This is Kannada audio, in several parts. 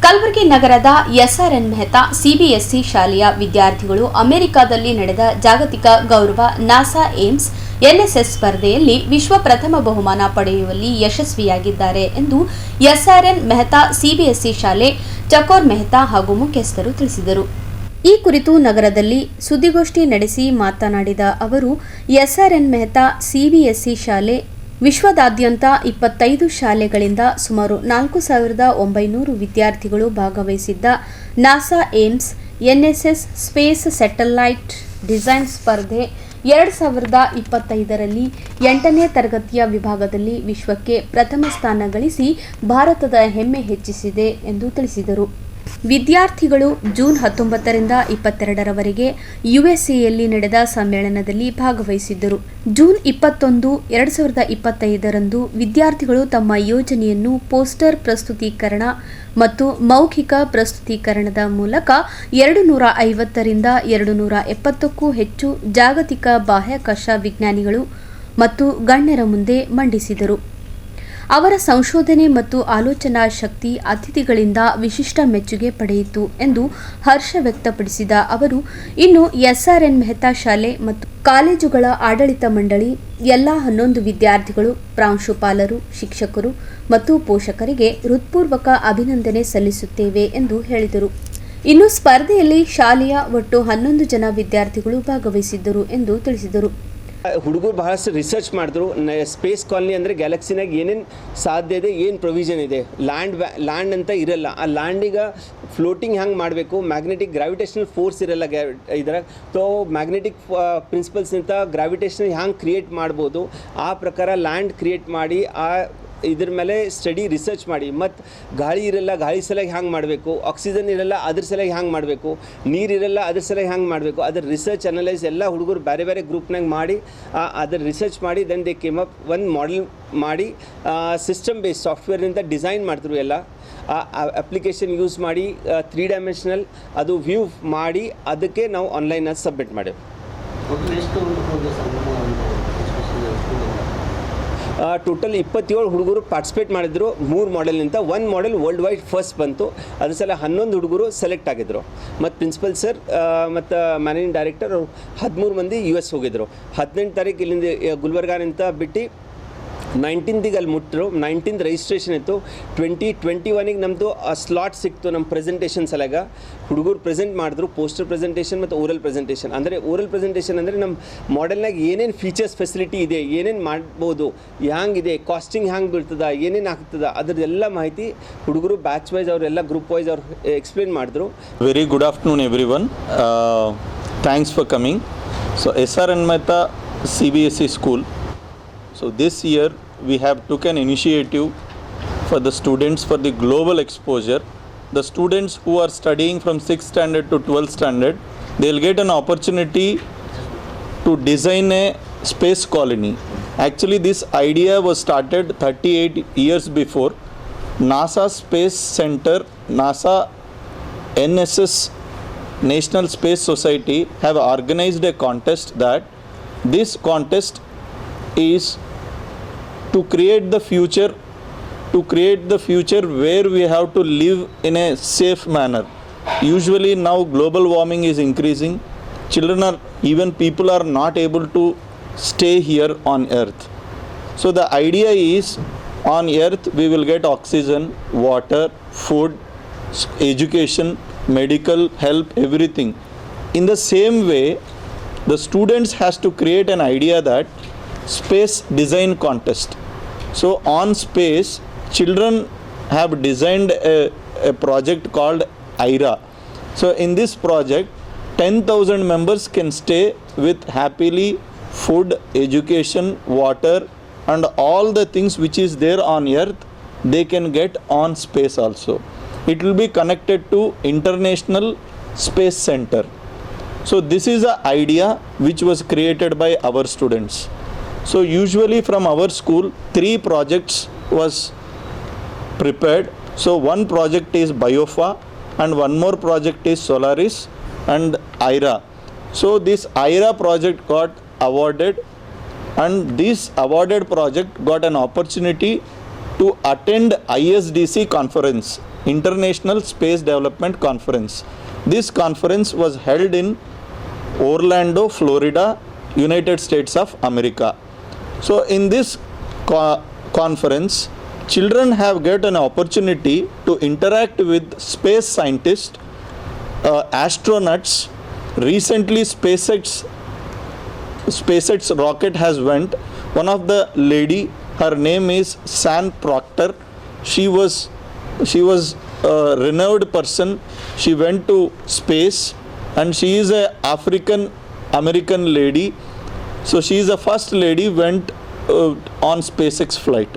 ಕಲಬುರಗಿ ನಗರದ ಎಸ್ಆರ್ಎನ್ ಮೆಹ್ತಾ ಸಿಬಿಎಸ್ಇ ಶಾಲೆಯ ವಿದ್ಯಾರ್ಥಿಗಳು ಅಮೆರಿಕದಲ್ಲಿ ನಡೆದ ಜಾಗತಿಕ ಗೌರವ ನಾಸಾ ಏಮ್ಸ್ ಎನ್ಎಸ್ಎಸ್ ಸ್ಪರ್ಧೆಯಲ್ಲಿ ವಿಶ್ವ ಪ್ರಥಮ ಬಹುಮಾನ ಪಡೆಯುವಲ್ಲಿ ಯಶಸ್ವಿಯಾಗಿದ್ದಾರೆ ಎಂದು ಎಸ್ಆರ್ಎನ್ ಮೆಹ್ತಾ ಸಿಬಿಎಸ್ಇ ಶಾಲೆ ಚಕೋರ್ ಮೆಹ್ತಾ ಹಾಗೂ ಮುಖ್ಯಸ್ಥರು ತಿಳಿಸಿದರು. ಈ ಕುರಿತು ನಗರದಲ್ಲಿ ಸುದ್ದಿಗೋಷ್ಠಿ ನಡೆಸಿ ಮಾತನಾಡಿದ ಅವರು, ಎಸ್ಆರ್ಎನ್ ಮೆಹ್ತಾ ಸಿಬಿಎಸ್ಇ ಶಾಲೆ ವಿಶ್ವದಾದ್ಯಂತ 25 ಶಾಲೆಗಳಿಂದ ಸುಮಾರು 4,900 ವಿದ್ಯಾರ್ಥಿಗಳು ಭಾಗವಹಿಸಿದ್ದ NASA Ames NSS space satellite design ಸ್ಪರ್ಧೆ 2025ರಲ್ಲಿ 8ನೇ ತರಗತಿಯ ವಿಭಾಗದಲ್ಲಿ ವಿಶ್ವಕ್ಕೆ ಪ್ರಥಮ ಸ್ಥಾನ ಗಳಿಸಿ ಭಾರತದ ಹೆಮ್ಮೆ ಹೆಚ್ಚಿಸಿದೆ ಎಂದು ತಿಳಿಸಿದರು. ವಿದ್ಯಾರ್ಥಿಗಳು ಜೂನ್ 19ರಿಂದ 22ರವರೆಗೆ ಯುಎಸ್ಎಯಲ್ಲಿ ನಡೆದ ಸಮ್ಮೇಳನದಲ್ಲಿ ಭಾಗವಹಿಸಿದ್ದರು. ಜೂನ್ 21, 2025ರಂದು ವಿದ್ಯಾರ್ಥಿಗಳು ತಮ್ಮ ಯೋಜನೆಯನ್ನು ಪೋಸ್ಟರ್ ಪ್ರಸ್ತುತೀಕರಣ ಮತ್ತು ಮೌಖಿಕ ಪ್ರಸ್ತುತೀಕರಣದ ಮೂಲಕ 250ರಿಂದ 270ಕ್ಕೂ ಹೆಚ್ಚು ಜಾಗತಿಕ ಬಾಹ್ಯಾಕಾಶ ವಿಜ್ಞಾನಿಗಳು ಮತ್ತು ಗಣ್ಯರ ಮುಂದೆ ಮಂಡಿಸಿದರು. ಅವರ ಸಂಶೋಧನೆ ಮತ್ತು ಆಲೋಚನಾ ಶಕ್ತಿ ಅತಿಥಿಗಳಿಂದ ವಿಶಿಷ್ಟ ಮೆಚ್ಚುಗೆ ಪಡೆಯಿತು ಎಂದು ಹರ್ಷ ವ್ಯಕ್ತಪಡಿಸಿದ ಅವರು, ಇನ್ನು ಎಸ್ಆರ್ಎನ್ ಮೆಹ್ತಾ ಶಾಲೆ ಮತ್ತು ಕಾಲೇಜುಗಳ ಆಡಳಿತ ಮಂಡಳಿ ಎಲ್ಲ 11 ವಿದ್ಯಾರ್ಥಿಗಳು, ಪ್ರಾಂಶುಪಾಲರು, ಶಿಕ್ಷಕರು ಮತ್ತು ಪೋಷಕರಿಗೆ ಹೃತ್ಪೂರ್ವಕ ಅಭಿನಂದನೆ ಸಲ್ಲಿಸುತ್ತೇವೆ ಎಂದು ಹೇಳಿದರು. ಇನ್ನು ಸ್ಪರ್ಧೆಯಲ್ಲಿ ಶಾಲೆಯ ಒಟ್ಟು 11 ಜನ ವಿದ್ಯಾರ್ಥಿಗಳು ಭಾಗವಹಿಸಿದ್ದರು ಎಂದು ತಿಳಿಸಿದರು. ಹುಡುಗರು ಬಹಳಷ್ಟು ರಿಸರ್ಚ್ ಮಾಡಿದ್ರು. ಸ್ಪೇಸ್ ಕಾಲನಿ ಅಂದರೆ ಗ್ಯಾಲಕ್ಸಿನಾಗ ಏನೇನು ಸಾಧ್ಯ ಇದೆ, ಏನು ಪ್ರೊವಿಷನ್ ಇದೆ. ಲ್ಯಾಂಡ್ ಅಂತ ಇರಲ್ಲ. ಆ ಲ್ಯಾಂಡಿಗೆ ಫ್ಲೋಟಿಂಗ್ ಹ್ಯಾಂಗೆ ಮಾಡಬೇಕು, ಮ್ಯಾಗ್ನೆಟಿಕ್ ಗ್ರಾವಿಟೇಷನಲ್ ಫೋರ್ಸ್ ಇರಲ್ಲ ಇದ್ರಾಗ. ಸೊ ಮ್ಯಾಗ್ನೆಟಿಕ್ ಪ್ರಿನ್ಸಿಪಲ್ಸ್ನಿಂದ ಗ್ರಾವಿಟೇಷನ್ ಹ್ಯಾಂಗೆ ಕ್ರಿಯೇಟ್ ಮಾಡ್ಬೋದು, ಆ ಪ್ರಕಾರ ಲ್ಯಾಂಡ್ ಕ್ರಿಯೇಟ್ ಮಾಡಿ ಇದ್ರ ಮೇಲೆ ಸ್ಟಡಿ ರಿಸರ್ಚ್ ಮಾಡಿ, ಮತ್ತು ಗಾಳಿ ಇರಲ್ಲ, ಗಾಳಿ ಸಲಹೆ ಹ್ಯಾಂಗೆ ಮಾಡಬೇಕು, ಆಕ್ಸಿಜನ್ ಇರಲ್ಲ, ಅದ್ರ ಸಲಹೆ ಹ್ಯಾಂಗೆ ಮಾಡಬೇಕು, ನೀರಿರಲ್ಲ, ಅದ್ರ ಸಲಹೆ ಹ್ಯಾಂಗೆ ಮಾಡಬೇಕು, ಅದ್ರ ರಿಸರ್ಚ್ ಅನಲೈಸ್ ಎಲ್ಲ ಹುಡುಗರು ಬೇರೆ ಬೇರೆ ಗ್ರೂಪ್ನಾಗ ಮಾಡಿ ಅದ್ರ ರಿಸರ್ಚ್ ಮಾಡಿ ದೆನ್ ದೇ ಕೇಮ್ ಅಪ್ ಒಂದು ಮಾಡೆಲ್ ಮಾಡಿ ಸಿಸ್ಟಮ್ ಬೇಸ್ ಸಾಫ್ಟ್ವೇರ್ನಿಂದ ಡಿಸೈನ್ ಮಾಡ್ತಿರು. ಎಲ್ಲ ಅಪ್ಲಿಕೇಶನ್ ಯೂಸ್ ಮಾಡಿ 3 ಡೈಮೆನ್ಷನಲ್ ಅದು ವ್ಯೂ ಮಾಡಿ ಅದಕ್ಕೆ ನಾವು ಆನ್ಲೈನಲ್ಲಿ ಸಬ್ಮಿಟ್ ಮಾಡೇವೆ. ಟೋಟಲ್ 27 ಹುಡುಗರು ಪಾರ್ಟಿಸಿಪೇಟ್ ಮಾಡಿದ್ರು 3 ಮಾಡೆಲ್ನಿಂದ. 1 ಮಾಡೆಲ್ ವರ್ಲ್ಡ್ ವೈಡ್ ಫಸ್ಟ್ ಬಂತು. ಅದ್ರ ಸಲ 11 ಹುಡುಗರು ಸೆಲೆಕ್ಟ್ ಆಗಿದ್ರು. ಮತ್ತು ಪ್ರಿನ್ಸಿಪಲ್ ಸರ್ ಮತ್ತು ಮ್ಯಾನೇಜಿಂಗ್ ಡೈರೆಕ್ಟರ್ 13 ಮಂದಿ US ಹೋಗಿದ್ರು. 18 ತಾರೀಕು ಇಲ್ಲಿಂದ ಗುಲ್ಬರ್ಗಾನಿಂದ ಬಿಟ್ಟು 19ಗೆ ಅಲ್ಲಿ ಮುಟ್ಟರು. 19th ರಿಜಿಸ್ಟ್ರೇಷನ್ ಇತ್ತು. 2021ಗೆ ನಮ್ಮದು ಸ್ಲಾಟ್ ಸಿಕ್ತು ನಮ್ಮ ಪ್ರೆಸೆಂಟೇಷನ್ ಸಲಗ. ಹುಡುಗರು ಪ್ರೆಸೆಂಟ್ ಮಾಡಿದ್ರು, ಪೋಸ್ಟರ್ ಪ್ರೆಸೆಂಟೇಷನ್ ಮತ್ತು ಓರಲ್ ಪ್ರೆಸೆಂಟೇಷನ್. ಅಂದರೆ ಓರಲ್ ಪ್ರೆಸೆಂಟೇಷನ್ ಅಂದರೆ ನಮ್ಮ ಮಾಡೆಲ್ನಾಗ ಏನೇನು ಫೀಚರ್ಸ್ ಫೆಸಿಲಿಟಿ ಇದೆ, ಏನೇನು ಮಾಡ್ಬೋದು, ಹ್ಯಾಂಗಿದೆ, ಕಾಸ್ಟಿಂಗ್ ಹ್ಯಾಂಗೆ ಬೀಳ್ತದೆ, ಏನೇನು ಆಗ್ತದೆ, ಅದರದ್ದೆಲ್ಲ ಮಾಹಿತಿ ಹುಡುಗರು ಬ್ಯಾಚ್ ವೈಸ್ ಅವರೆಲ್ಲ ಗ್ರೂಪ್ ವೈಸ್ ಅವ್ರು ಎಕ್ಸ್ಪ್ಲೇನ್ ಮಾಡಿದ್ರು. Very good afternoon every one. Thanks for coming. So SRN Mehta CBSE school. So this year we have took an initiative for the students for the global exposure. The students who are studying from 6th standard to 12th standard, they'll get an opportunity to design a space colony. Actually this idea was started 38 years before. NASA Space Center, NASA NSS National Space Society have organized a contest. That this contest is to create the future where we have to live in a safe manner. Usually now global warming is increasing. Even people are not able to stay here on earth. So the idea is, on earth we will get oxygen, water, food, education, medical help, everything. In the same way, the students has to create an idea that space design contest. So on space, children have designed a project called IRA. So in this project, 10,000 members can stay with happily food, education, water and all the things which is there on earth, they can get on space also. It will be connected to International Space Center. So this is an idea which was created by our students. So usually from our school 3 projects was prepared. So one project is BioFA and one more project is Solaris and IRA. So this IRA project got awarded, and this awarded project got an opportunity to attend ISDC conference, International Space Development Conference. This conference was held in Orlando, Florida, United States of America. So in this conference, children have got an opportunity to interact with space scientists, astronauts. Recently SpaceX rocket has went. One of the lady, her name is San Proctor. She was a renowned person. She went to space, and she is a African American lady. So she is the first lady went on SpaceX flight.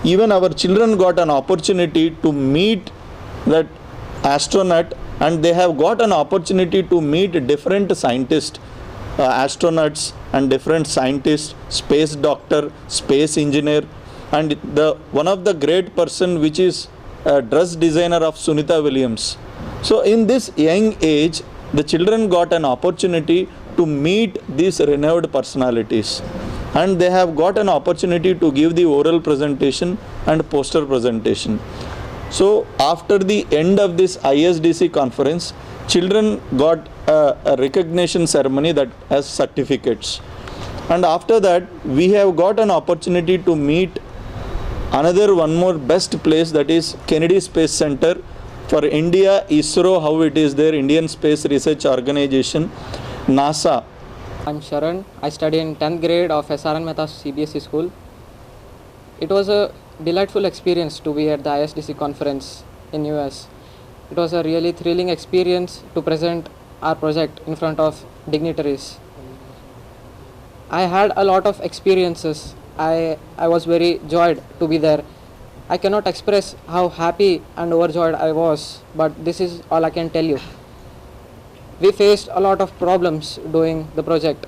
Even our children got an opportunity to meet that astronaut, and they have got an opportunity to meet different scientists, astronauts and different scientists, space doctor, space engineer, and one of the great person which is a dress designer of Sunita Williams. So in this young age, the children got an opportunity to meet these renowned personalities, and they have got an opportunity to give the oral presentation and poster presentation. So after the end of this ISDC conference, children got a recognition ceremony that has certificates, and after that we have got an opportunity to meet another one more best place, that is Kennedy Space Center. For India, ISRO, how it is there, Indian Space Research Organization, NASA. I'm Sharan. I study in 10th grade of SRN Mehta CBSE school. It was a delightful experience to be at the ISDC conference in US. It was a really thrilling experience to present our project in front of dignitaries. I had a lot of experiences. I was very joyed to be there. I cannot express how happy and overjoyed I was, but this is all I can tell you. We faced a lot of problems doing the project.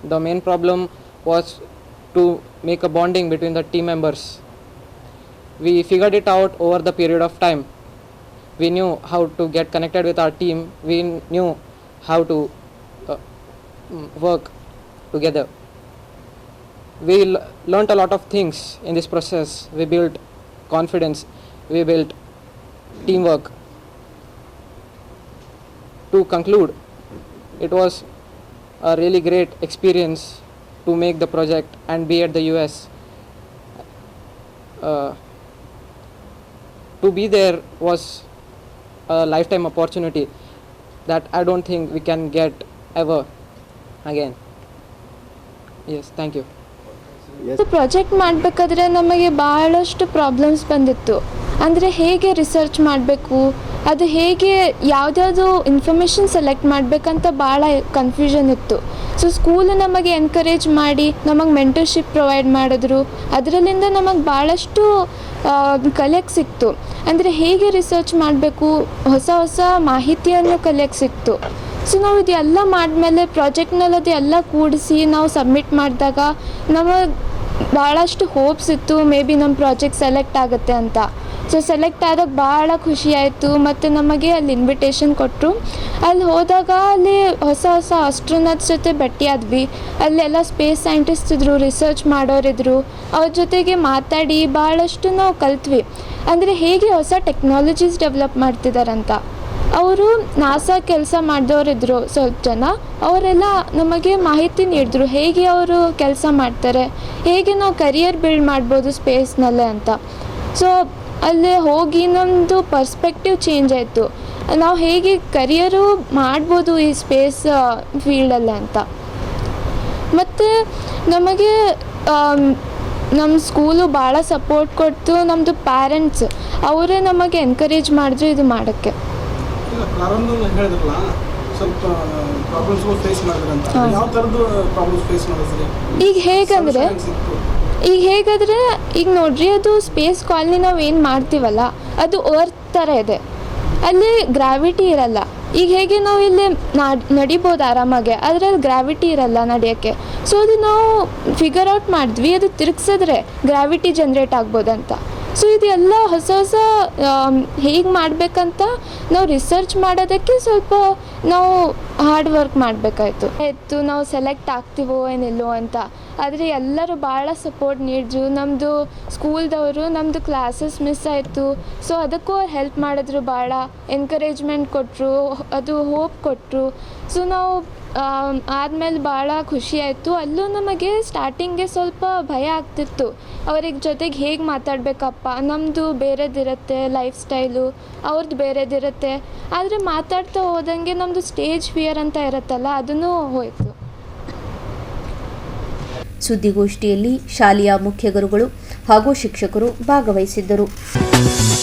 The main problem was to make a bonding between the team members. We figured it out over the period of time. We knew how to get connected with our team. We knew how to work together. We learnt a lot of things in this process. We built confidence. We built teamwork. To conclude, it was a really great experience to make the project and be at the US. To be there was a lifetime opportunity that I don't think we can get ever again. Yes, thank you. Project ಮಾಡಬೇಕಾದ್ರೆ ನಮಗೆ ಭಾಳಷ್ಟು ಪ್ರಾಬ್ಲಮ್ಸ್ ಬಂದಿತ್ತು. ಅಂದರೆ ಹೇಗೆ ರಿಸರ್ಚ್ ಮಾಡಬೇಕು, ಅದು ಹೇಗೆ ಯಾವುದ್ಯಾವುದು ಇನ್ಫಾರ್ಮೇಷನ್ ಸೆಲೆಕ್ಟ್ ಮಾಡಬೇಕಂತ ಭಾಳ ಕನ್ಫ್ಯೂಷನ್ ಇತ್ತು. ಸೊ ಸ್ಕೂಲು ನಮಗೆ ಎನ್ಕರೇಜ್ ಮಾಡಿ ನಮಗೆ ಮೆಂಟರ್ಶಿಪ್ ಪ್ರೊವೈಡ್ ಮಾಡಿದ್ರು. ಅದರಲ್ಲಿಂದ ನಮಗೆ ಭಾಳಷ್ಟು ಕಲಿಯಕ್ಕೆ ಸಿಕ್ತು. ಅಂದರೆ ಹೇಗೆ ರಿಸರ್ಚ್ ಮಾಡಬೇಕು, ಹೊಸ ಹೊಸ ಮಾಹಿತಿಯನ್ನು ಕಲಿಯಕ್ಕೆ ಸಿಕ್ತು. ಸೊ ನಾವು ಇದೆಲ್ಲ ಮಾಡಿದ್ಮೇಲೆ ಪ್ರಾಜೆಕ್ಟ್ನಲ್ಲಿ ಅದೆಲ್ಲ ಕೂಡಿಸಿ ನಾವು ಸಬ್ಮಿಟ್ ಮಾಡಿದಾಗ ನಮಗೆ ಭಾಳಷ್ಟು ಹೋಪ್ಸ್ ಇತ್ತು, ಮೇ ಬಿ ನಮ್ಮ ಪ್ರಾಜೆಕ್ಟ್ ಸೆಲೆಕ್ಟ್ ಆಗುತ್ತೆ ಅಂತ. ಸೊ ಸೆಲೆಕ್ಟ್ ಆದಾಗ ಭಾಳ ಖುಷಿ ಆಯಿತು. ಮತ್ತು ನಮಗೆ ಅಲ್ಲಿ ಇನ್ವಿಟೇಷನ್ ಕೊಟ್ಟರು. ಅಲ್ಲಿ ಹೋದಾಗ ಅಲ್ಲಿ ಹೊಸ ಹೊಸ ಆಸ್ಟ್ರೋನಾಟ್ಸ್ ಜೊತೆ ಭೇಟಿಯಾದ್ವಿ. ಅಲ್ಲೆಲ್ಲ ಸ್ಪೇಸ್ ಸೈಂಟಿಸ್ಟ್ ಇದ್ದರು, ರಿಸರ್ಚ್ ಮಾಡೋರಿದ್ರು. ಅವ್ರ ಜೊತೆಗೆ ಮಾತಾಡಿ ಭಾಳಷ್ಟು ನಾವು ಕಲ್ತ್ವಿ. ಅಂದರೆ ಹೇಗೆ ಹೊಸ ಟೆಕ್ನಾಲಜೀಸ್ ಡೆವಲಪ್ ಮಾಡ್ತಿದ್ದಾರಂತ. ಅವರು ನಾಸಾ ಕೆಲಸ ಮಾಡಿದವರಿದ್ದರು ಸ್ವಲ್ಪ ಜನ, ಅವರೆಲ್ಲ ನಮಗೆ ಮಾಹಿತಿ ನೀಡಿದ್ರು ಹೇಗೆ ಅವರು ಕೆಲಸ ಮಾಡ್ತಾರೆ, ಹೇಗೆ ನಾವು ಕರಿಯರ್ ಬಿಲ್ಡ್ ಮಾಡ್ಬೋದು ಸ್ಪೇಸ್ನಲ್ಲೇ ಅಂತ. ಸೊ ಅಲ್ಲಿ ಹೋಗಿ ನಮ್ಮದು ಪರ್ಸ್ಪೆಕ್ಟಿವ್ ಚೇಂಜ್ ಆಯಿತು. ನಾವು ಹೇಗೆ ಕರಿಯರು ಮಾಡ್ಬೋದು ಈ ಸ್ಪೇಸ್ ಫೀಲ್ಡಲ್ಲೇ ಅಂತ. ಮತ್ತು ನಮಗೆ ನಮ್ಮ ಸ್ಕೂಲು ಭಾಳ ಸಪೋರ್ಟ್ ಕೊಡ್ತು. ನಮ್ಮದು ಪ್ಯಾರೆಂಟ್ಸ್ ಅವರೇ ನಮಗೆ ಎನ್ಕರೇಜ್ ಮಾಡಿದ್ರು ಇದು ಮಾಡೋಕ್ಕೆ. ಪ್ರಾರಂಭದಲ್ಲಿ ಹೇಳಿದ್ರಲ್ಲ ಸ್ವಲ್ಪ ಪ್ರಾಬ್ಲಮ್ಸ್ಗಳು ಫೇಸ್ ಮಾಡಿದ್ರಂತ, ಯಾವ ಥರದ್ದು ಪ್ರಾಬ್ಲಮ್ಸ್ ಫೇಸ್ ಮಾಡಿದ್ರಿ? ಈಗ ಹೇಗಾದರೆ ಈಗ ನೋಡ್ರಿ, ಅದು ಸ್ಪೇಸ್ ಕಾಲನಿ ನಾವು ಏನು ಮಾಡ್ತೀವಲ್ಲ ಅದು ಅರ್ತ್ ಥರ ಇದೆ. ಅಲ್ಲಿ ಗ್ರಾವಿಟಿ ಇರಲ್ಲ. ಈಗ ಹೇಗೆ ನಾವು ಇಲ್ಲಿ ನಡಿಬೋದು ಆರಾಮಾಗೆ, ಅದರಲ್ಲಿ ಗ್ರಾವಿಟಿ ಇರಲ್ಲ ನಡೆಯೋಕ್ಕೆ. ಸೊ ಅದು ನಾವು ಫಿಗರ್ ಔಟ್ ಮಾಡಿದ್ವಿ, ಅದು ತಿರುಗಿಸಿದ್ರೆ ಗ್ರಾವಿಟಿ ಜನ್ರೇಟ್ ಆಗ್ಬೋದಂತ. ಸೊ ಇದೆಲ್ಲ ಹೊಸ ಹೊಸ ಹೇಗೆ ಮಾಡಬೇಕಂತ ನಾವು ರಿಸರ್ಚ್ ಮಾಡೋದಕ್ಕೆ ಸ್ವಲ್ಪ ನಾವು ಹಾರ್ಡ್ ವರ್ಕ್ ಮಾಡಬೇಕಾಯ್ತು. ನಾವು ಸೆಲೆಕ್ಟ್ ಆಗ್ತೀವೋ ಏನಿಲ್ಲೋ ಅಂತ. ಆದರೆ ಎಲ್ಲರೂ ಭಾಳ ಸಪೋರ್ಟ್ ನೀಡಿದ್ರು. ನಮ್ಮದು ಸ್ಕೂಲ್ದವರು ನಮ್ಮದು ಕ್ಲಾಸಸ್ ಮಿಸ್ ಆಯಿತು, ಸೊ ಅದಕ್ಕೂ ಅವ್ರು ಹೆಲ್ಪ್ ಮಾಡಿದ್ರು, ಭಾಳ ಎನ್ಕರೇಜ್ಮೆಂಟ್ ಕೊಟ್ಟರು, ಅದು ಹೋಪ್ ಕೊಟ್ಟರು. ಸೊ ನಾವು ಆದಮೇಲೆ ಭಾಳ ಖುಷಿ ಆಯಿತು. ಅಲ್ಲೂ ನಮಗೆ ಸ್ಟಾರ್ಟಿಂಗ್ಗೆ ಸ್ವಲ್ಪ ಭಯ ಆಗ್ತಿತ್ತು, ಅವ್ರಿಗೆ ಜೊತೆಗೆ ಹೇಗೆ ಮಾತಾಡಬೇಕಪ್ಪ, ನಮ್ಮದು ಬೇರೆದಿರುತ್ತೆ ಲೈಫ್ ಸ್ಟೈಲು, ಅವ್ರದ್ದು ಬೇರೆದಿರುತ್ತೆ. ಆದರೆ ಮಾತಾಡ್ತಾ ಹೋದಂಗೆ ನಮ್ಮದು ಸ್ಟೇಜ್ ಫಿಯರ್ ಅಂತ ಇರುತ್ತಲ್ಲ, ಅದನ್ನು ಹೋಯಿತು. ಸುದ್ದಿಗೋಷ್ಠಿಯಲ್ಲಿ ಶಾಲೆಯ ಮುಖ್ಯ ಗುರುಗಳು ಹಾಗೂ ಶಿಕ್ಷಕರು ಭಾಗವಹಿಸಿದ್ದರು.